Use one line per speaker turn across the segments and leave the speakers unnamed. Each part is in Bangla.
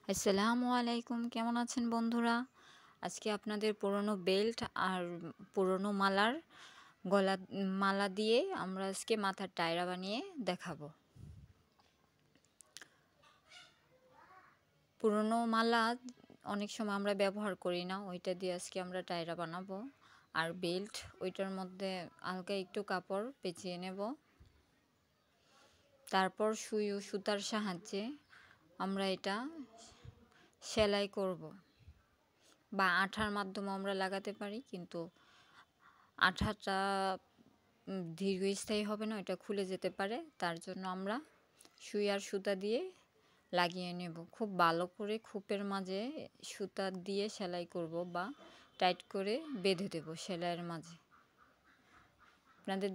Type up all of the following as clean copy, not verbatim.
আসসালামু আলাইকুম, কেমন আছেন বন্ধুরা? আজকে আপনাদের পুরনো বেল্ট আর পুরনো মালা দিয়ে আমরা আজকে মাথার টায়রা বানিয়ে দেখাবো। পুরনো মালা অনেক সময় আমরা ব্যবহার করি না, ওইটা দিয়ে আজকে আমরা টায়রা বানাবো। আর বেল্ট, ওইটার মধ্যে হালকা একটু কাপড় পেঁচিয়ে নেব। তারপর সুই ও সুতার সাহায্যে আমরা এটা সেলাই করব, বা আঠার মাধ্যমে আমরা লাগাতে পারি, কিন্তু আঠাটা দীর্ঘস্থায়ী হবে না, এটা খুলে যেতে পারে। তার জন্য আমরা সুই আর সুতা দিয়ে লাগিয়ে নেব। খুব ভালো করে খোপের মাঝে সুতা দিয়ে সেলাই করব, বা টাইট করে বেঁধে দেব সেলাইয়ের মাঝে। আপনাদের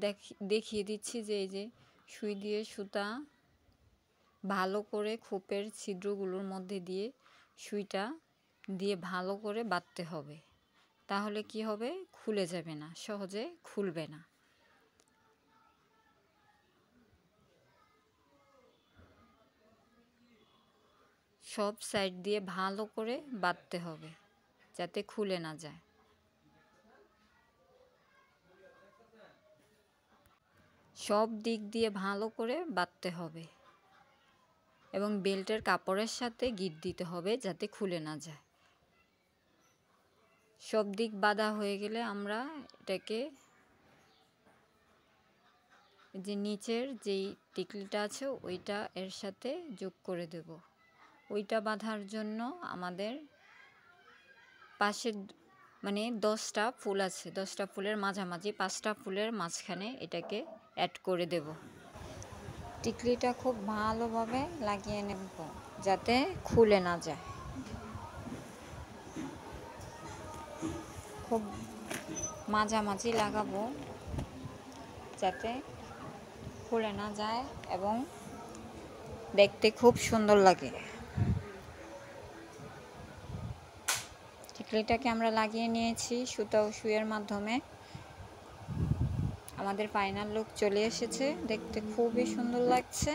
দেখিয়ে দিচ্ছি যে এই যে সুই দিয়ে সুতা ভালো করে খোপের ছিদ্রগুলোর মধ্যে দিয়ে সুইটা দিয়ে ভালো করে বাঁধতে হবে। তাহলে কি হবে, খুলে যাবে না, সহজে খুলবে না। সব সাইড দিয়ে ভালো করে বাঁধতে হবে যাতে খুলে না যায়। সব দিক দিয়ে ভালো করে বাঁধতে হবে এবং বেল্টের কাপড়ের সাথে গিঁট দিতে হবে যাতে খুলে না যায়। সব দিক বাঁধা হয়ে গেলে আমরা এটাকে যে নিচের যেই টিকলিটা আছে ওইটা এর সাথে যোগ করে দেব। ওইটা বাঁধার জন্য আমাদের পাশের মানে 10টা ফুল আছে, 10টা ফুলের মাঝামাঝি 5টা ফুলের মাঝখানে এটাকে অ্যাড করে দেব। টিকলিটা খুব ভালোভাবে লাগিয়ে নেব যাতে খুলে না যায়। খুব মাঝামাঝি লাগাবো যাতে খুলে না যায় এবং দেখতে খুব সুন্দর লাগে। টিকলিটাকে আমরা লাগিয়ে নিয়েছি সুতা ও সুইয়ের মাধ্যমে। আমাদের ফাইনাল লুক চলে এসেছে, দেখতে খুবই সুন্দর লাগছে।